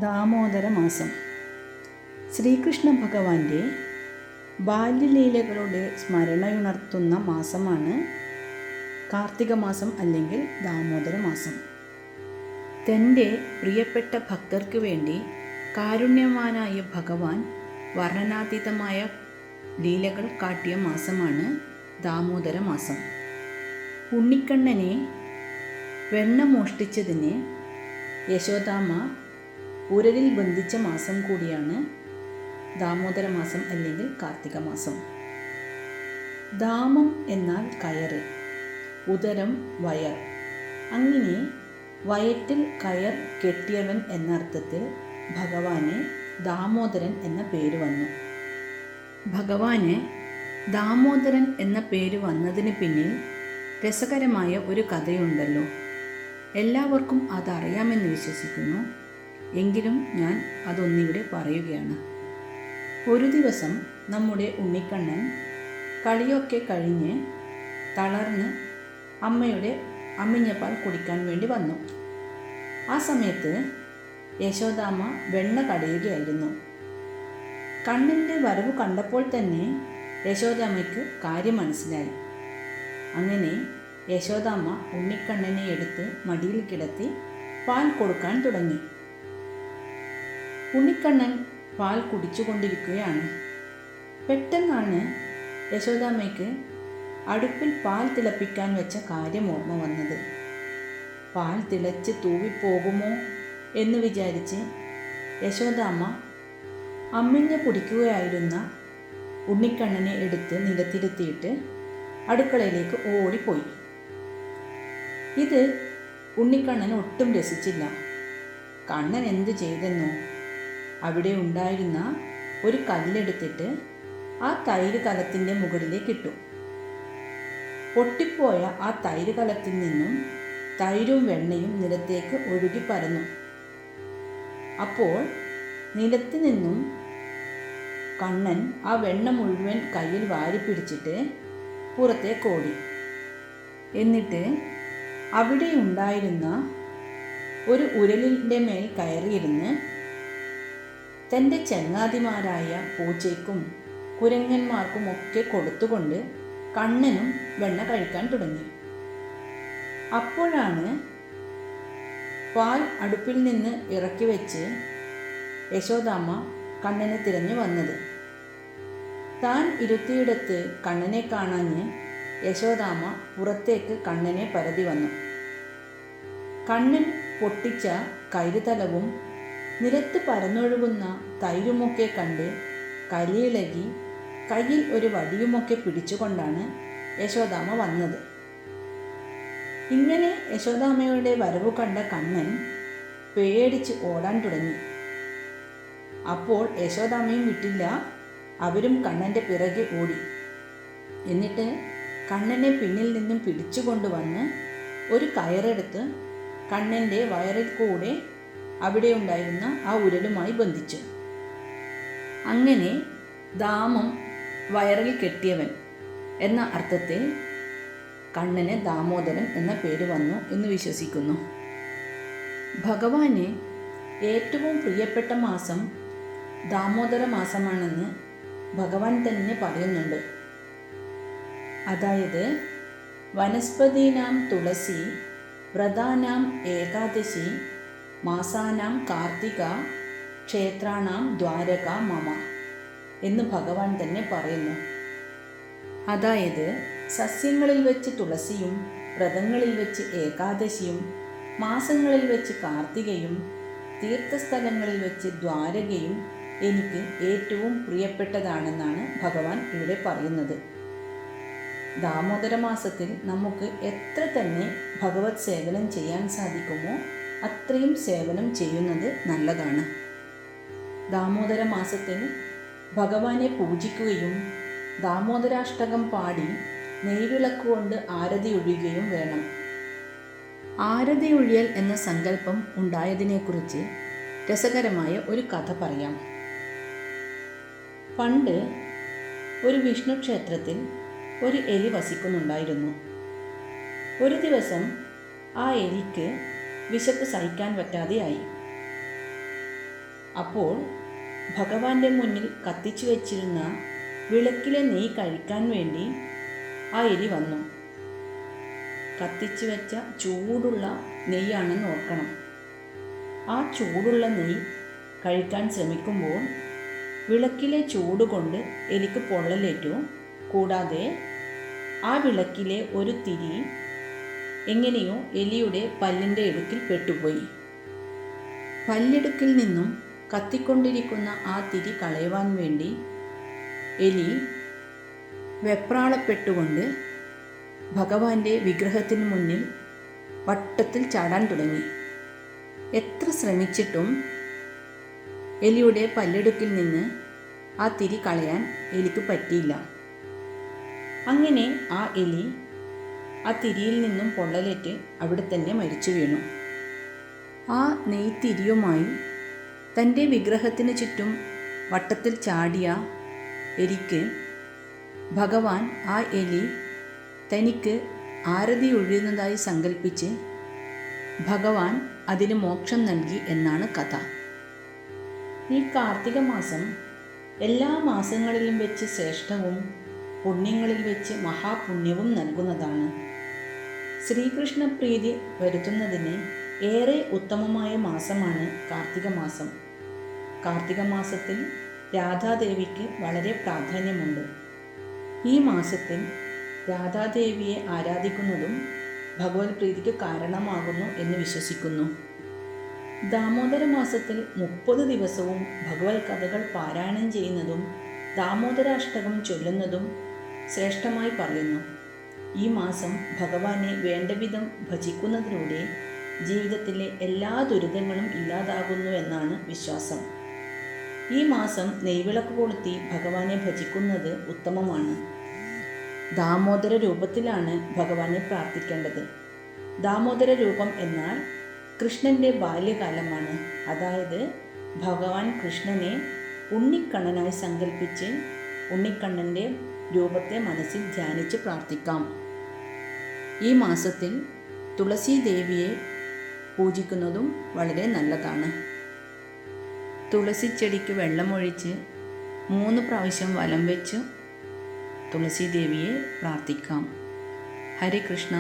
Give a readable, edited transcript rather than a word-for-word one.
ദാമോദര മാസം ശ്രീകൃഷ്ണ ഭഗവാന്റെ ബാല്യലീലകളുടെ സ്മരണയുണർത്തുന്ന മാസമാണ് കാർത്തിക മാസം അല്ലെങ്കിൽ ദാമോദര മാസം. തൻ്റെ പ്രിയപ്പെട്ട ഭക്തർക്ക് വേണ്ടി കാരുണ്യവാനായ ഭഗവാൻ വർണ്ണനാതീതമായ ലീലകൾ കാട്ടിയ മാസമാണ് ദാമോദര മാസം. ഉണ്ണിക്കണ്ണനെ വെണ്ണ മോഷ്ടിച്ചതിന് യശോദാമ്മ ഉരലിൽ ബന്ധിച്ച മാസം കൂടിയാണ് ദാമോദര മാസം അല്ലെങ്കിൽ കാർത്തിക മാസം. ദാമം എന്നാൽ കയറ്, ഉദരം വയർ. അങ്ങനെ വയറ്റിൽ കയർ കെട്ടിയവൻ എന്നർത്ഥത്തിൽ ഭഗവാന് ദാമോദരൻ എന്ന പേര് വന്നു. ഭഗവാന് ദാമോദരൻ എന്ന പേര് വന്നതിന് പിന്നിൽ രസകരമായ ഒരു കഥയുണ്ടല്ലോ. എല്ലാവർക്കും അതറിയാമെന്ന് വിശ്വസിക്കുന്നു. എങ്കിലും ഞാൻ അതൊന്നിവിടെ പറയുകയാണ്. ഒരു ദിവസം നമ്മുടെ ഉണ്ണിക്കണ്ണൻ കളിയൊക്കെ കഴിഞ്ഞ് തളർന്ന് അമ്മയുടെ അമ്മിഞ്ഞപ്പാൽ കുടിക്കാൻ വേണ്ടി വന്നു. ആ സമയത്ത് യശോദാമ്മ വെണ്ണ കടയുകയായിരുന്നു. കണ്ണൻ്റെ വരവ് കണ്ടപ്പോൾ തന്നെ യശോദാമ്മയ്ക്ക് കാര്യം മനസ്സിലായി. അങ്ങനെ യശോദാമ്മ ഉണ്ണിക്കണ്ണനെ എടുത്ത് മടിയിൽ കിടത്തി പാൽ കൊടുക്കാൻ തുടങ്ങി. ഉണ്ണിക്കണ്ണൻ പാൽ കുടിച്ചുകൊണ്ടിരിക്കുകയാണ്. പെട്ടെന്നാണ് യശോദാമ്മയ്ക്ക് അടുപ്പിൽ പാൽ തിളപ്പിക്കാൻ വെച്ച കാര്യം ഓർമ്മ വന്നത്. പാൽ തിളച്ച് തൂവിപ്പോകുമോ എന്ന് വിചാരിച്ച് യശോദാമ്മ അമ്മിഞ്ഞ കുടിക്കുകയായിരുന്ന ഉണ്ണിക്കണ്ണനെ എടുത്ത് നിലത്തിരുത്തിയിട്ട് അടുക്കളയിലേക്ക് ഓടിപ്പോയി. ഇത് ഉണ്ണിക്കണ്ണൻ ഒട്ടും രസിച്ചില്ല. കണ്ണൻ എന്ത് ചെയ്തെന്നോ, അവിടെ ഉണ്ടായിരുന്ന ഒരു കല്ലെടുത്തിട്ട് ആ തൈര് കലത്തിൻ്റെ മുകളിലേക്ക് ഇട്ടു. പൊട്ടിപ്പോയ ആ തൈര് കലത്തിൽ നിന്നും തൈരും വെണ്ണയും നിലത്തേക്ക് ഒഴുകി പരന്നു. അപ്പോൾ നിലത്ത് നിന്നും കണ്ണൻ ആ വെണ്ണ മുഴുവൻ കയ്യിൽ വാരി പിടിച്ചിട്ട് പുറത്തേക്ക് ഓടി. എന്നിട്ട് അവിടെ ഉണ്ടായിരുന്ന ഒരു ഉരലിൻ്റെ മേൽ കയറിയിരുന്ന് തൻ്റെ ചങ്ങാതിമാരായ പൂച്ചയ്ക്കും കുരങ്ങന്മാർക്കും ഒക്കെ കൊടുത്തുകൊണ്ട് കണ്ണനും വെണ്ണ കഴിക്കാൻ തുടങ്ങി. അപ്പോഴാണ് പാൽ അടുപ്പിൽ നിന്ന് ഇറക്കി വെച്ച് യശോദാമ്മ കണ്ണനെ തിരഞ്ഞു വന്നത്. താൻ ഇരുത്തിയിടത്ത് കണ്ണനെ കാണാഞ്ഞ് യശോദാമ്മ പുറത്തേക്ക് കണ്ണനെ പരതി വന്നു. കണ്ണൻ പൊട്ടിച്ച കൈരുതലവും നിലത്ത് പരന്നൊഴുകുന്ന തൈരുമൊക്കെ കണ്ട് കലിയിളകി കയ്യിൽ ഒരു വടിയുമൊക്കെ പിടിച്ചുകൊണ്ടാണ് യശോദാമ്മ വന്നത്. ഇങ്ങനെ യശോദാമ്മയുടെ വരവ് കണ്ട കണ്ണൻ പേടിച്ച് ഓടാൻ തുടങ്ങി. അപ്പോൾ യശോദാമ്മയും വിട്ടില്ല. അവരും കണ്ണൻ്റെ പിറകെ ഓടി. എന്നിട്ട് കണ്ണനെ പിന്നിൽ നിന്നും പിടിച്ചുകൊണ്ടുവന്ന് ഒരു കയറെടുത്ത് കണ്ണൻ്റെ വയറിൽ കൂടെ അവിടെ ഉണ്ടായിരുന്ന ആ ഉരലുമായി ബന്ധിച്ചു. അങ്ങനെ ദാമം വയറിൽ കെട്ടിയവൻ എന്ന അർത്ഥത്തിൽ കണ്ണന് ദാമോദരൻ എന്ന പേര് വന്നു എന്ന് വിശ്വസിക്കുന്നു. ഭഗവാന് ഏറ്റവും പ്രിയപ്പെട്ട മാസം ദാമോദര മാസമാണെന്ന് ഭഗവാൻ തന്നെ പറയുന്നുണ്ട്. അതായത് വനസ്പതീനാം തുളസി, വ്രതാനാം ഏകാദശി, മാസാനാം കാർത്തിക, ക്ഷേത്രാണാം ദ്വാരക മമ എന്ന് ഭഗവാൻ തന്നെ പറയുന്നു. അതായത് സസ്യങ്ങളിൽ വെച്ച് തുളസിയും, വ്രതങ്ങളിൽ വെച്ച് ഏകാദശിയും, മാസങ്ങളിൽ വെച്ച് കാർത്തികയും, തീർത്ഥസ്ഥലങ്ങളിൽ വെച്ച് ദ്വാരകയും എനിക്ക് ഏറ്റവും പ്രിയപ്പെട്ടതാണെന്നാണ് ഭഗവാൻ ഇവിടെ പറയുന്നത്. ദാമോദര മാസത്തിൽ നമുക്ക് എത്ര തന്നെ ഭഗവത് സേവനം ചെയ്യാൻ സാധിക്കുമോ അത്രയും സേവനം ചെയ്യുന്നത് നല്ലതാണ്. ദാമോദര മാസത്തിൽ ഭഗവാനെ പൂജിക്കുകയും ദാമോദരാഷ്ടകം പാടി നെയ്വിളക്ക് കൊണ്ട് ആരതി ഒഴിയുകയും വേണം. ആരതി ഒഴിയൽ എന്ന സങ്കല്പം ഉണ്ടായതിനെക്കുറിച്ച് രസകരമായ ഒരു കഥ പറയാം. പണ്ട് ഒരു വിഷ്ണു ക്ഷേത്രത്തിൽ ഒരു എലി വസിക്കുന്നുണ്ടായിരുന്നു. ഒരു ദിവസം ആ എലിക്ക് വിശപ്പ് സഹിക്കാൻ പറ്റാതെയായി. അപ്പോൾ ഭഗവാന്റെ മുന്നിൽ കത്തിച്ചു വച്ചിരുന്ന വിളക്കിലെ നെയ്യ് കഴിക്കാൻ വേണ്ടി ആ എലി വന്നു. കത്തിച്ചു വെച്ച ചൂടുള്ള നെയ്യാണെന്ന് ഓർക്കണം. ആ ചൂടുള്ള നെയ്യ് കഴിക്കാൻ ശ്രമിക്കുമ്പോൾ വിളക്കിലെ ചൂട് കൊണ്ട് എലിക്ക് പൊള്ളലേറ്റു. കൂടാതെ ആ വിളക്കിലെ ഒരു തിരി എങ്ങനെയോ എലിയുടെ പല്ലിൻ്റെ ഇടുക്കിൽ പെട്ടുപോയി. പല്ലിടുക്കിൽ നിന്നും കത്തിക്കൊണ്ടിരിക്കുന്ന ആ തിരി കളയുവാൻ വേണ്ടി എലി വെപ്രാളപ്പെട്ടുകൊണ്ട് ഭഗവാന്റെ വിഗ്രഹത്തിന് മുന്നിൽ വട്ടത്തിൽ ചാടാൻ തുടങ്ങി. എത്ര ശ്രമിച്ചിട്ടും എലിയുടെ പല്ലിടുക്കിൽ നിന്ന് ആ തിരി കളയാൻ എലിക്ക് പറ്റിയില്ല. അങ്ങനെ ആ എലി ആ തിരിയിൽ നിന്നും പൊള്ളലേറ്റ് അവിടെ തന്നെ മരിച്ചു വീണു. ആ നെയ്ത്തിരിയുമായി തൻ്റെ വിഗ്രഹത്തിന് ചുറ്റും വട്ടത്തിൽ ചാടിയ എലിക്ക് ഭഗവാൻ ആ എലി തനിക്ക് ആരതി ഒഴിയുന്നതായി സങ്കല്പിച്ച് ഭഗവാൻ അതിന് മോക്ഷം നൽകി എന്നാണ് കഥ. ഈ കാർത്തിക മാസം എല്ലാ മാസങ്ങളിലും വെച്ച് ശ്രേഷ്ഠവും പുണ്യങ്ങളിൽ വെച്ച് മഹാപുണ്യവും നൽകുന്നതാണ്. ശ്രീകൃഷ്ണ പ്രീതി വരുത്തുന്നതിന് ഏറെ ഉത്തമമായ മാസമാണ് കാർത്തിക മാസം. കാർത്തിക മാസത്തിൽ രാധാദേവിക്ക് വളരെ പ്രാധാന്യമുണ്ട്. ഈ മാസത്തിൽ രാധാദേവിയെ ആരാധിക്കുന്നതും ഭഗവത് പ്രീതിക്ക് കാരണമാകുന്നു എന്ന് വിശ്വസിക്കുന്നു. ദാമോദര മാസത്തിൽ 30 ദിവസവും ഭഗവത് കഥകൾ പാരായണം ചെയ്യുന്നതും ദാമോദരാഷ്ടകം ചൊല്ലുന്നതും ശ്രേഷ്ഠമായി പറയുന്നു. ഈ മാസം ഭഗവാനെ വേണ്ടവിധം ഭജിക്കുന്നതിലൂടെ ജീവിതത്തിലെ എല്ലാ ദുരിതങ്ങളും ഇല്ലാതാകുന്നു എന്നാണ് വിശ്വാസം. ഈ മാസം നെയ്വിളക്ക് കൊളുത്തി ഭഗവാനെ ഭജിക്കുന്നത് ഉത്തമമാണ്. ദാമോദര രൂപത്തിലാണ് ഭഗവാനെ പ്രാർത്ഥിക്കേണ്ടത്. ദാമോദര രൂപം എന്നാൽ കൃഷ്ണൻ്റെ ബാല്യകാലമാണ്. അതായത് ഭഗവാൻ കൃഷ്ണനെ ഉണ്ണിക്കണ്ണനായി സങ്കല്പിച്ച് ഉണ്ണിക്കണ്ണൻ്റെ രൂപത്തെ മനസ്സിൽ ധ്യാനിച്ച് പ്രാർത്ഥിക്കാം. ഈ മാസത്തിൽ തുളസി ദേവിയെ പൂജിക്കുന്നതും വളരെ നല്ലതാണ്. തുളസി ചെടിക്ക് വെള്ളമൊഴിച്ച് 3 പ്രാവശ്യം വലം വെച്ച് തുളസി ദേവിയെ പ്രാർത്ഥിക്കാം. ഹരേ കൃഷ്ണ.